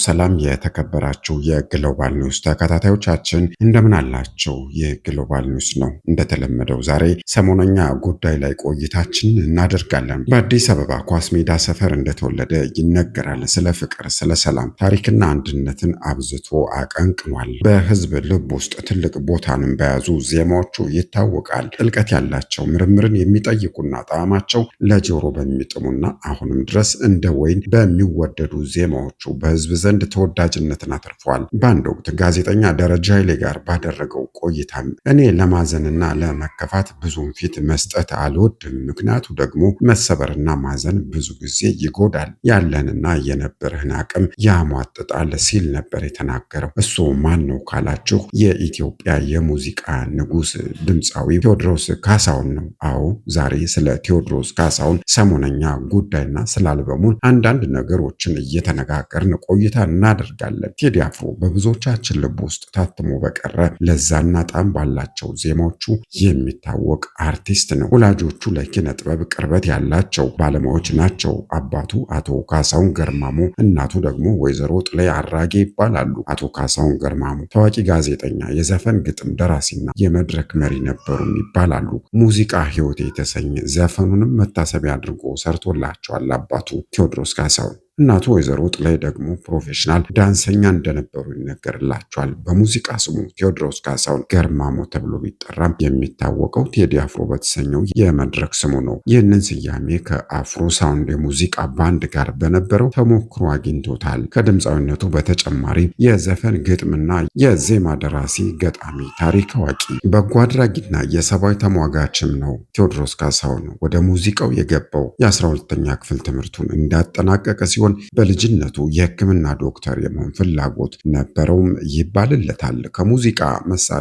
ሰላም የተከበራችሁ የግሎባል ኒውስ ተከታታዮቻችን እንደምን አላችሁ? የግሎባል ኒውስ ነው። እንደተለመደው ዛሬ ሰሞነኛ ጉዳይ ላይ ቆይታችን እናደርጋለን። በአዲስ አበባ ኳስ ሜዳ ሰፈር እንደተወለደ ይነገራል። ስለ ፍቅር፣ ስለ ሰላም ታሪክና አንድነትን አብዝቶ አቀንቅኗል። በሕዝብ ልብ ውስጥ ትልቅ ቦታንም በያዙ ዜማዎቹ ይታወቃል። ጥልቀት ያላቸው ምርምርን የሚጠይቁና ጣዕማቸው ለጆሮ በሚጥሙና አሁንም ድረስ እንደ ወይን በሚወደዱ ዜማዎቹ በሕዝብ ዘንድ ተወዳጅነትን አትርፏል። በአንድ ወቅት ጋዜጠኛ ደረጃ ኃይሌ ጋር ባደረገው ቆይታም እኔ ለማዘንና ለመከፋት ብዙም ፊት መስጠት አልወድም፣ ምክንያቱ ደግሞ መሰበርና ማዘን ብዙ ጊዜ ይጎዳል፣ ያለንና የነበረህን አቅም ያሟጥጣል ሲል ነበር የተናገረው። እሱ ማን ነው ካላችሁ የኢትዮጵያ የሙዚቃ ንጉሥ ድምፃዊ ቴዎድሮስ ካሳሁን ነው። አዎ ዛሬ ስለ ቴዎድሮስ ካሳሁን ሰሞነኛ ጉዳይና ስለ አልበሙን አንዳንድ ነገሮችን እየተነጋገርን ቆይታ እናደርጋለን። ቴዲ አፍሮ በብዙዎቻችን ልብ ውስጥ ታትሞ በቀረ ለዛና ጣዕም ባላቸው ዜማዎቹ የሚታወቅ አርቲስት ነው። ወላጆቹ ለኪነ ጥበብ ቅርበት ያላቸው ባለሙያዎች ናቸው። አባቱ አቶ ካሳሁን ገርማሞ፣ እናቱ ደግሞ ወይዘሮ ጥላይ አራጌ ይባላሉ። አቶ ካሳሁን ገርማሞ ታዋቂ ጋዜጠኛ፣ የዘፈን ግጥም ደራሲና የመድረክ መሪ ነበሩም ይባላሉ። ሙዚቃ ሕይወቴ የተሰኘ ዘፈኑንም መታሰቢያ አድርጎ ሰርቶላቸዋል አባቱ ቴዎድሮስ ካሳሁን። እናቱ ወይዘሮ ጥላይ ደግሞ ፕሮፌሽናል ዳንሰኛ እንደነበሩ ይነገርላቸዋል። በሙዚቃ ስሙ ቴዎድሮስ ካሳሁን ገርማሞ ተብሎ ቢጠራም የሚታወቀው ቴዲ አፍሮ በተሰኘው የመድረክ ስሙ ነው። ይህንን ስያሜ ከአፍሮ ሳውንድ የሙዚቃ ባንድ ጋር በነበረው ተሞክሮ አግኝቶታል። ከድምፃዊነቱ በተጨማሪ የዘፈን ግጥምና የዜማ ደራሲ፣ ገጣሚ፣ ታሪክ አዋቂ፣ በጎ አድራጊና የሰብአዊ ተሟጋችም ነው። ቴዎድሮስ ካሳሁን ወደ ሙዚቃው የገባው የ12ኛ ክፍል ትምህርቱን እንዳጠናቀቀ ሲሆን በልጅነቱ የሕክምና ዶክተር የመሆን ፍላጎት ነበረውም ይባልለታል። ከሙዚቃ መሳሪያዎች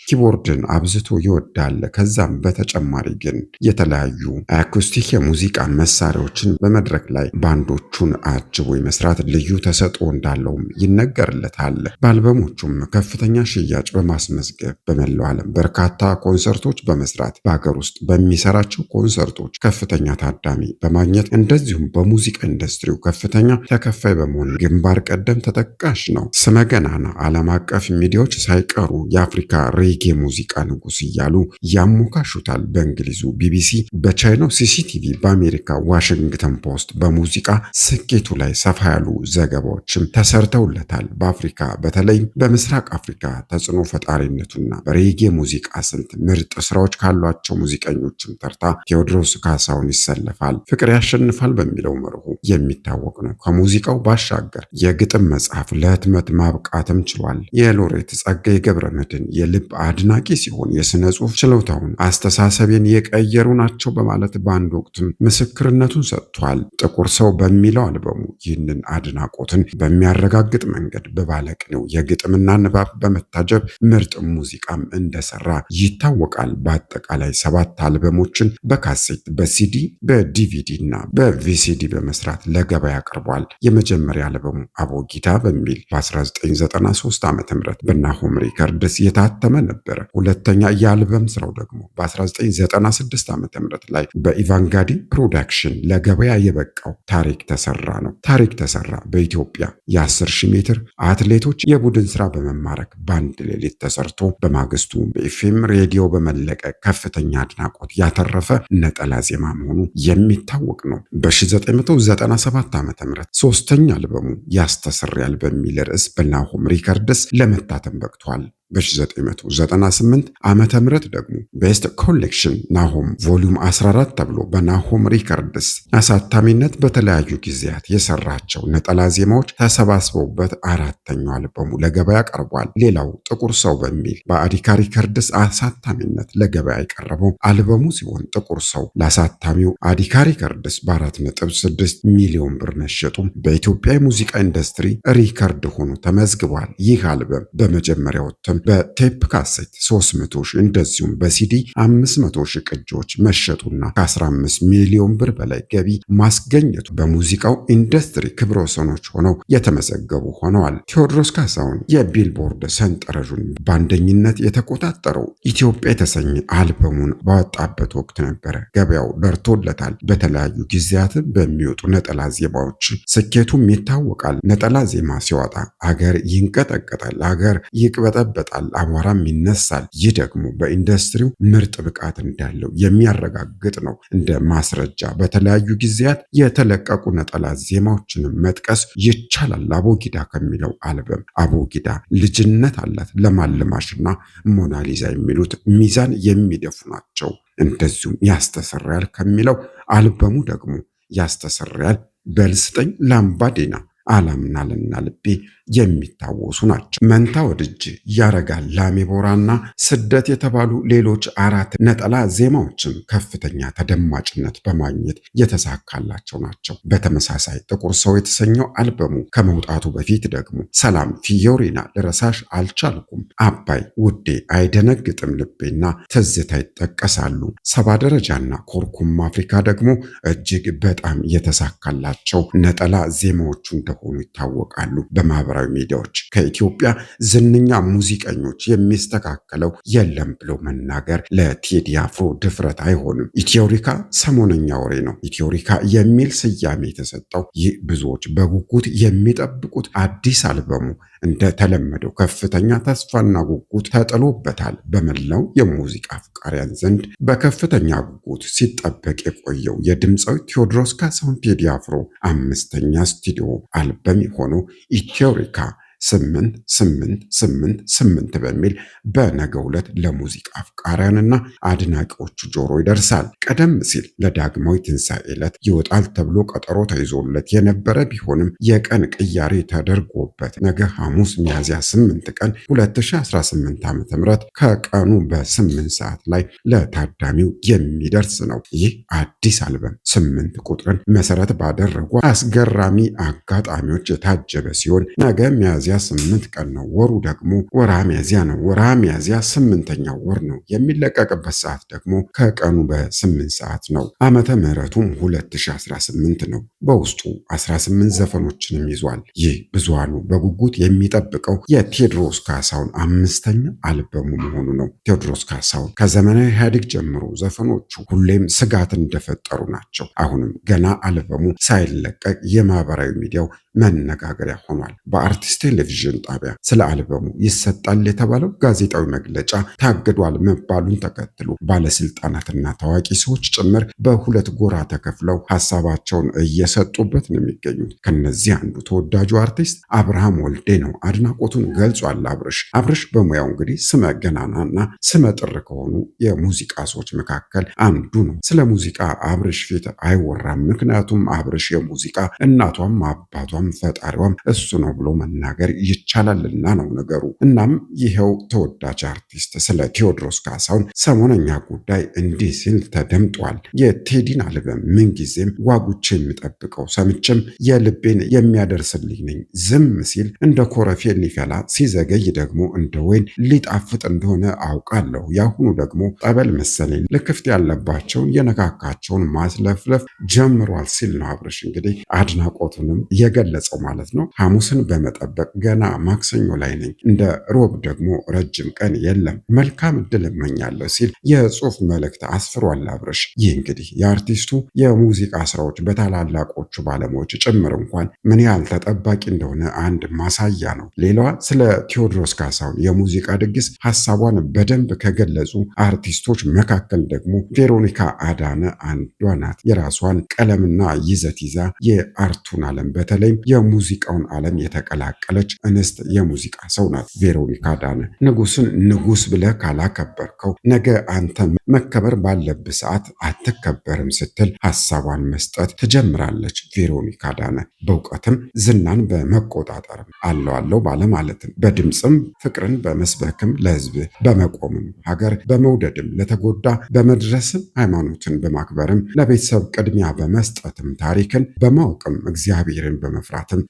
ኪቦርድን አብዝቶ ይወዳል። ከዛም በተጨማሪ ግን የተለያዩ አኩስቲክ የሙዚቃ መሳሪያዎችን በመድረክ ላይ ባንዶቹን አጅቦ የመስራት ልዩ ተሰጥኦ እንዳለውም ይነገርለታል። በአልበሞቹም ከፍተኛ ሽያጭ በማስመዝገብ በመላው ዓለም በርካታ ኮንሰርቶች በመስራት በሀገር ውስጥ በሚሰራቸው ኮንሰርቶች ከፍተኛ ታዳሚ በማግኘት እንደዚሁም በሙዚቃ ኢንዱስትሪው ከፍተኛ ተከፋይ በመሆን ግንባር ቀደም ተጠቃሽ ነው። ስመገናና ዓለም አቀፍ ሚዲያዎች ሳይቀሩ የአፍሪካ ሬጌ ሙዚቃ ንጉስ እያሉ ያሞካሹታል። በእንግሊዙ ቢቢሲ፣ በቻይናው ሲሲቲቪ፣ በአሜሪካ ዋሽንግተን ፖስት በሙዚቃ ስኬቱ ላይ ሰፋ ያሉ ዘገባዎችም ተሰርተውለታል። በአፍሪካ በተለይም በምስራቅ አፍሪካ ተጽዕኖ ፈጣሪነቱና በሬጌ ሙዚቃ ስልት ምርጥ ስራዎች ካሏቸው ሙዚቀኞችም ተርታ ቴዎድሮስ ካሳሁን ይሰለፋል። ፍቅር ያሸንፋል በሚለው መርሁ የሚታወቅ ነው። ከሙዚቃው ባሻገር የግጥም መጽሐፍ ለህትመት ማብቃትም ችሏል። የሎሬት ጸጋዬ ገብረመድህን የልብ አድናቂ ሲሆን የሥነ ጽሑፍ ችሎታውን አስተሳሰቤን የቀየሩ ናቸው በማለት በአንድ ወቅትም ምስክርነቱን ሰጥቷል። ጥቁር ሰው በሚለው አልበሙ ይህንን አድናቆትን በሚያረጋግጥ መንገድ በባለቅኔው የግጥምና ንባብ በመታጀብ ምርጥ ሙዚቃም እንደሰራ ይታወቃል። በአጠቃላይ 7 አልበሞችን በካሴት፣ በሲዲ፣ በዲቪዲ እና በቪሲዲ በመስራት ለገበያ አቅርቧል። የመጀመሪያ አልበሙ አቦጊዳ በሚል በ1993 ዓ.ም በናሆም ሪከርድስ የታተመ ነበረ። ሁለተኛ የአልበም ስራው ደግሞ በ1996 ዓ.ም ላይ በኢቫንጋዲ ፕሮዳክሽን ለገበያ የበቃው ታሪክ ተሰራ ነው። ታሪክ ተሰራ በኢትዮጵያ የ10,000 ሜትር አትሌቶች የቡድን ስራ በመማረክ በአንድ ሌሊት ተሰርቶ በማግስቱ በኤፍኤም ሬዲዮ በመለቀቅ ከፍተኛ አድናቆት ያተረፈ ነጠላ ዜማ መሆኑ የሚታወቅ ነው። በ1997 ዓ.ም ሶስተኛ አልበሙ ያስተሰርያል በሚል ርዕስ በናሆም ሪከርድስ ለመታተም በቅቷል። በ1998 ዓመተ ምህረት ደግሞ ቤስት ኮሌክሽን ናሆም ቮሊዩም 14 ተብሎ በናሆም ሪከርድስ አሳታሚነት በተለያዩ ጊዜያት የሰራቸው ነጠላ ዜማዎች ተሰባስበውበት አራተኛው አልበሙ ለገበያ ቀርቧል። ሌላው ጥቁር ሰው በሚል በአዲካ ሪከርድስ አሳታሚነት ለገበያ የቀረበው አልበሙ ሲሆን ጥቁር ሰው ለአሳታሚው አዲካ ሪከርድስ በ4.6 ሚሊዮን ብር መሸጡም በኢትዮጵያ የሙዚቃ ኢንዱስትሪ ሪከርድ ሆኖ ተመዝግቧል። ይህ አልበም በመጀመሪያው ማለትም በቴፕ ካሴት 300 ሺህ እንደዚሁም በሲዲ 500 ሺህ ቅጂዎች መሸጡና ከ15 ሚሊዮን ብር በላይ ገቢ ማስገኘቱ በሙዚቃው ኢንዱስትሪ ክብረ ወሰኖች ሆነው የተመዘገቡ ሆነዋል። ቴዎድሮስ ካሳሁን የቢልቦርድ ሰንጠረዡን በአንደኝነት የተቆጣጠረው ኢትዮጵያ የተሰኘ አልበሙን ባወጣበት ወቅት ነበረ። ገበያው ደርቶለታል። በተለያዩ ጊዜያት በሚወጡ ነጠላ ዜማዎች ስኬቱም ይታወቃል። ነጠላ ዜማ ሲወጣ አገር ይንቀጠቀጣል፣ አገር ይቅበጠበጣል፣ አቧራም ይነሳል። ይህ ደግሞ በኢንዱስትሪው ምርጥ ብቃት እንዳለው የሚያረጋግጥ ነው። እንደ ማስረጃ በተለያዩ ጊዜያት የተለቀቁ ነጠላ ዜማዎችንም መጥቀስ ይቻላል። አቦጊዳ ከሚለው አልበም አቦጊዳ፣ ልጅነት አላት፣ ለማልማሽና ሞናሊዛ የሚሉት ሚዛን የሚደፉ ናቸው። እንደዚሁም ያስተሰርያል ከሚለው አልበሙ ደግሞ ያስተሰርያል፣ በልስጠኝ፣ ላምባዴና፣ አላምናልና ልቤ የሚታወሱ ናቸው። መንታ ወድጅ፣ ያረጋል፣ ላሜ ቦራና ስደት የተባሉ ሌሎች 4 ነጠላ ዜማዎችም ከፍተኛ ተደማጭነት በማግኘት የተሳካላቸው ናቸው። በተመሳሳይ ጥቁር ሰው የተሰኘው አልበሙ ከመውጣቱ በፊት ደግሞ ሰላም፣ ፊዮሪና፣ ልረሳሽ አልቻልኩም፣ አባይ፣ ውዴ፣ አይደነግጥም ልቤና ትዝታ ይጠቀሳሉ። 70 ደረጃና ኮርኩም አፍሪካ ደግሞ እጅግ በጣም የተሳካላቸው ነጠላ ዜማዎቹ እንደሆኑ ይታወቃሉ። በማህበራዊ ሚዲያዎች ከኢትዮጵያ ዝነኛ ሙዚቀኞች የሚስተካከለው የለም ብሎ መናገር ለቴዲ አፍሮ ድፍረት አይሆንም። ኢትዮሪካ ሰሞነኛ ወሬ ነው። ኢትዮሪካ የሚል ስያሜ የተሰጠው ይህ ብዙዎች በጉጉት የሚጠብቁት አዲስ አልበሙ እንደተለመደው ከፍተኛ ተስፋና ጉጉት ተጥሎበታል። በመላው የሙዚቃ አፍቃሪያን ዘንድ በከፍተኛ ጉጉት ሲጠበቅ የቆየው የድምፃዊ ቴዎድሮስ ካሳሁን ቴዲ አፍሮ 5ኛ ስቱዲዮ አልበም የሆነው ኢትዮሪካ 888 በሚል በነገው ዕለት ለሙዚቃ አፍቃሪያንና አድናቂዎቹ ጆሮ ይደርሳል። ቀደም ሲል ለዳግማዊ ትንሣኤ ዕለት ይወጣል ተብሎ ቀጠሮ ተይዞለት የነበረ ቢሆንም የቀን ቅያሬ ተደርጎበት ነገ ሐሙስ ሚያዝያ 8 ቀን 2018 ዓ.ም ከቀኑ በ8 ሰዓት ላይ ለታዳሚው የሚደርስ ነው። ይህ አዲስ አልበም 8 ቁጥርን መሰረት ባደረጉ አስገራሚ አጋጣሚዎች የታጀበ ሲሆን ነገ ሚያዝያ 8 ቀን ነው። ወሩ ደግሞ ወርሃ ሚያዝያ ነው። ወርሃ ሚያዝያ 8ኛው ወር ነው። የሚለቀቅበት ሰዓት ደግሞ ከቀኑ በ8 ሰዓት ነው። ዓመተ ምህረቱም 2018 ነው። በውስጡ 18 ዘፈኖችንም ይዟል። ይህ ብዙሃኑ በጉጉት የሚጠብቀው የቴዎድሮስ ካሳሁን 5ኛ አልበሙ መሆኑ ነው። ቴዎድሮስ ካሳሁን ከዘመናዊ ኢህአዴግ ጀምሮ ዘፈኖቹ ሁሌም ስጋት እንደፈጠሩ ናቸው። አሁንም ገና አልበሙ ሳይለቀቅ የማህበራዊ ሚዲያው መነጋገሪያ ሆኗል። በአርቲስት ቴሌቪዥን ጣቢያ ስለ አልበሙ ይሰጣል የተባለው ጋዜጣዊ መግለጫ ታግዷል መባሉን ተከትሎ ባለስልጣናትና ታዋቂ ሰዎች ጭምር በሁለት ጎራ ተከፍለው ሀሳባቸውን እየሰጡበት ነው የሚገኙት። ከነዚህ አንዱ ተወዳጁ አርቲስት አብርሃም ወልዴ ነው። አድናቆቱን ገልጿል። አብርሽ በሙያው እንግዲህ ስመ ገናናና ስመ ጥር ከሆኑ የሙዚቃ ሰዎች መካከል አንዱ ነው። ስለ ሙዚቃ አብርሽ ፊት አይወራም። ምክንያቱም አብርሽ የሙዚቃ እናቷም አባቷም ፈጣሪዋም እሱ ነው ብሎ መናገር ይቻላልና ነው ነገሩ። እናም ይኸው ተወዳጅ አርቲስት ስለ ቴዎድሮስ ካሳሁን ሰሞነኛ ጉዳይ እንዲህ ሲል ተደምጧል። የቴዲን አልበም ምንጊዜም ጓጉቼ የሚጠብቀው ሰምቼም የልቤን የሚያደርስልኝ ነኝ። ዝም ሲል እንደ ኮረፌ ሊፈላ ሲዘገይ ደግሞ እንደ ወይን ሊጣፍጥ እንደሆነ አውቃለሁ። ያሁኑ ደግሞ ጠበል መሰለኝ ልክፍት ያለባቸውን የነካካቸውን ማስለፍለፍ ጀምሯል ሲል ነው አብርሽ እንግዲህ አድናቆቱንም የገለጸው ማለት ነው። ሐሙስን በመጠበቅ ገና ማክሰኞ ላይ ነኝ። እንደ ሮብ ደግሞ ረጅም ቀን የለም። መልካም እድል እመኛለሁ ሲል የጽሑፍ መልእክት አስፍሯል አብርሽ። ይህ እንግዲህ የአርቲስቱ የሙዚቃ ስራዎች በታላላቆቹ ባለሙያዎች ጭምር እንኳን ምን ያህል ተጠባቂ እንደሆነ አንድ ማሳያ ነው። ሌላዋ ስለ ቴዎድሮስ ካሳሁን የሙዚቃ ድግስ ሐሳቧን በደንብ ከገለጹ አርቲስቶች መካከል ደግሞ ቬሮኒካ አዳነ አንዷ ናት። የራሷን ቀለምና ይዘት ይዛ የአርቱን ዓለም በተለይም የሙዚቃውን ዓለም የተቀላቀለች እንስት የሙዚቃ ሰው ናት። ቬሮኒካ አዳነ ንጉስን ንጉስ ብለህ ካላከበርከው ነገ አንተ መከበር ባለብህ ሰዓት አትከበርም ስትል ሐሳቧን መስጠት ትጀምራለች። ቬሮኒካ አዳነ በእውቀትም ዝናን በመቆጣጠርም አለው ባለማለትም በድምፅም ፍቅርን በመስበክም ለህዝብ በመቆምም ሀገር በመውደድም ለተጎዳ በመድረስም ሃይማኖትን በማክበርም ለቤተሰብ ቅድሚያ በመስጠትም ታሪክን በማወቅም እግዚአብሔርን በመፍራት በመፍራትም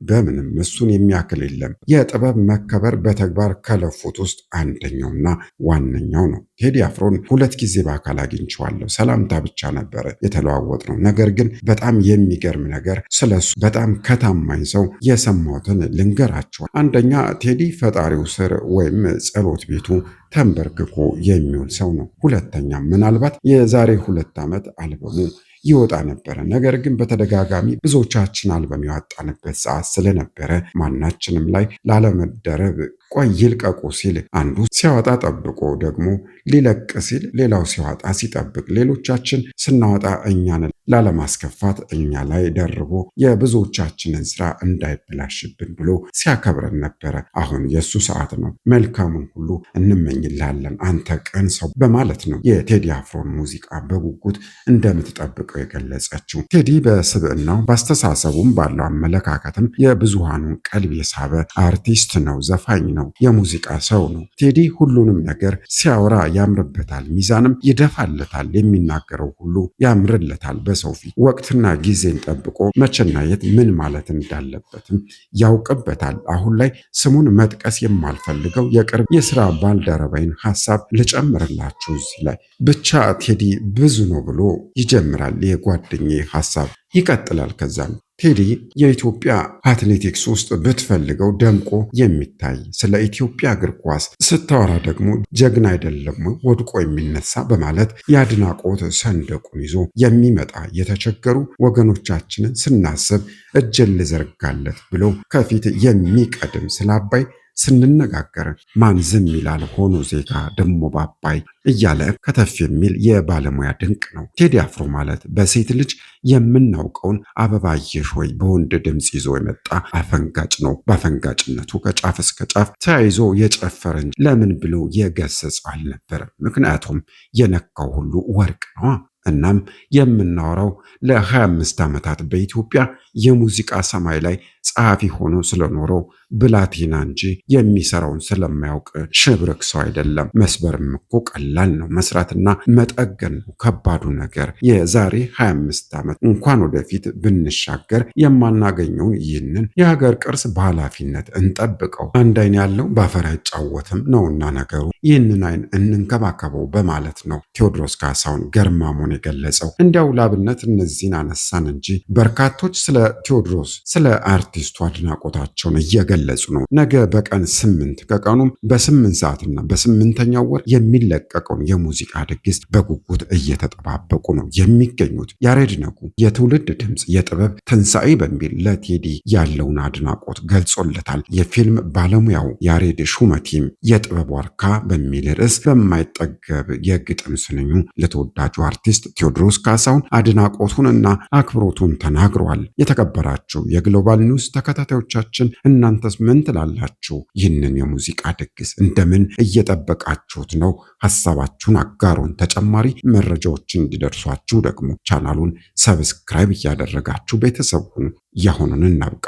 በምንም እሱን የሚያክል የለም። የጥበብ መከበር በተግባር ከለፉት ውስጥ አንደኛውና ዋነኛው ነው። ቴዲ አፍሮን 2 ጊዜ በአካል አግኝቼዋለሁ። ሰላምታ ብቻ ነበረ የተለዋወጥነው። ነገር ግን በጣም የሚገርም ነገር ስለሱ በጣም ከታማኝ ሰው የሰማሁትን ልንገራቸው። አንደኛ ቴዲ ፈጣሪው ስር ወይም ጸሎት ቤቱ ተንበርክኮ የሚውል ሰው ነው። ሁለተኛ ምናልባት የዛሬ 2 ዓመት አልበሙ ይወጣ ነበረ። ነገር ግን በተደጋጋሚ ብዙዎቻችን አልበም ያወጣንበት ሰዓት ስለነበረ ማናችንም ላይ ላለመደረብ ቆይ ይልቀቁ ሲል አንዱ ሲያወጣ ጠብቆ ደግሞ ሊለቅ ሲል ሌላው ሲያወጣ ሲጠብቅ ሌሎቻችን ስናወጣ እኛን ላለማስከፋት እኛ ላይ ደርቦ የብዙዎቻችንን ስራ እንዳይበላሽብን ብሎ ሲያከብረን ነበረ። አሁን የሱ ሰዓት ነው። መልካሙን ሁሉ እንመኝላለን አንተ ቅን ሰው በማለት ነው የቴዲ አፍሮን ሙዚቃ በጉጉት እንደምትጠብቀው የገለጸችው። ቴዲ በስብዕናው በአስተሳሰቡም ባለው አመለካከትም የብዙሃኑን ቀልብ የሳበ አርቲስት ነው፣ ዘፋኝ ነው፣ የሙዚቃ ሰው ነው። ቴዲ ሁሉንም ነገር ሲያወራ ያምርበታል፣ ሚዛንም ይደፋለታል፣ የሚናገረው ሁሉ ያምርለታል። በሰው ፊት ወቅትና ጊዜን ጠብቆ መቼና የት ምን ማለት እንዳለበትም ያውቅበታል። አሁን ላይ ስሙን መጥቀስ የማልፈልገው የቅርብ የስራ ባልደረባይን ሐሳብ ልጨምርላችሁ እዚህ ላይ ብቻ ቴዲ ብዙ ነው ብሎ ይጀምራል። የጓደኛዬ ሐሳብ ይቀጥላል። ከዛም ቴዲ የኢትዮጵያ አትሌቲክስ ውስጥ ብትፈልገው ደምቆ የሚታይ ስለ ኢትዮጵያ እግር ኳስ ስታወራ ደግሞ ጀግና አይደለም ወድቆ የሚነሳ በማለት የአድናቆት ሰንደቁን ይዞ የሚመጣ የተቸገሩ ወገኖቻችንን ስናስብ እጅን ልዘርጋለት ብሎ ከፊት የሚቀድም ስለ አባይ ስንነጋገር ማን ዝም ይላል ሆኖ ዜጋ ደሞ ባባይ እያለ ከተፍ የሚል የባለሙያ ድንቅ ነው። ቴዲ አፍሮ ማለት በሴት ልጅ የምናውቀውን አበባየሽ ወይ በወንድ ድምፅ ይዞ የመጣ አፈንጋጭ ነው። በአፈንጋጭነቱ ከጫፍ እስከ ጫፍ ተያይዞ የጨፈረ እንጂ ለምን ብሎ የገሰጸው አልነበረም። ምክንያቱም የነካው ሁሉ ወርቅ ነው። እናም የምናወራው ለ25 ዓመታት በኢትዮጵያ የሙዚቃ ሰማይ ላይ ጸሐፊ ሆኖ ስለኖረው ብላቴና እንጂ የሚሰራውን ስለማያውቅ ሽብርክ ሰው አይደለም። መስበርም እኮ ቀላል ነው፣ መስራትና መጠገን ነው ከባዱ ነገር። የዛሬ 25 ዓመት እንኳን ወደፊት ብንሻገር የማናገኘውን ይህንን የሀገር ቅርስ በኃላፊነት እንጠብቀው። አንድ አይን ያለው በአፈር አይጫወትም ነውና ነገሩ። ይህንን አይን እንንከባከበው በማለት ነው ቴዎድሮስ ካሳሁን ገርማሞን የገለጸው። እንዲያው ላብነት እነዚህን አነሳን እንጂ በርካቶች ስለ ቴዎድሮስ ስለ አርቲስቱ አድናቆታቸውን እየገለጹ ነው። ነገ በቀን 8 ከቀኑም በ8 ሰዓትና በ8ኛው ወር የሚለቀቀውን የሙዚቃ ድግስ በጉጉት እየተጠባበቁ ነው የሚገኙት። ያሬድ ነጉ የትውልድ ድምፅ የጥበብ ትንሣኤ በሚል ለቴዲ ያለውን አድናቆት ገልጾለታል። የፊልም ባለሙያው ያሬድ ሹመቲም የጥበብ ዋርካ በሚል ርዕስ በማይጠገብ የግጥም ስንኙ ለተወዳጁ አርቲስት ቴዎድሮስ ካሳሁን አድናቆቱንና አክብሮቱን ተናግረዋል። የተከበራችሁ የግሎባል ኒውስ ተከታታዮቻችን እናንተስ ምን ትላላችሁ? ይህንን የሙዚቃ ድግስ እንደምን እየጠበቃችሁት ነው? ሐሳባችሁን አጋሩን። ተጨማሪ መረጃዎችን እንዲደርሷችሁ ደግሞ ቻናሉን ሰብስክራይብ እያደረጋችሁ ቤተሰብ ሁኑ። ያሁኑን እናብቃ።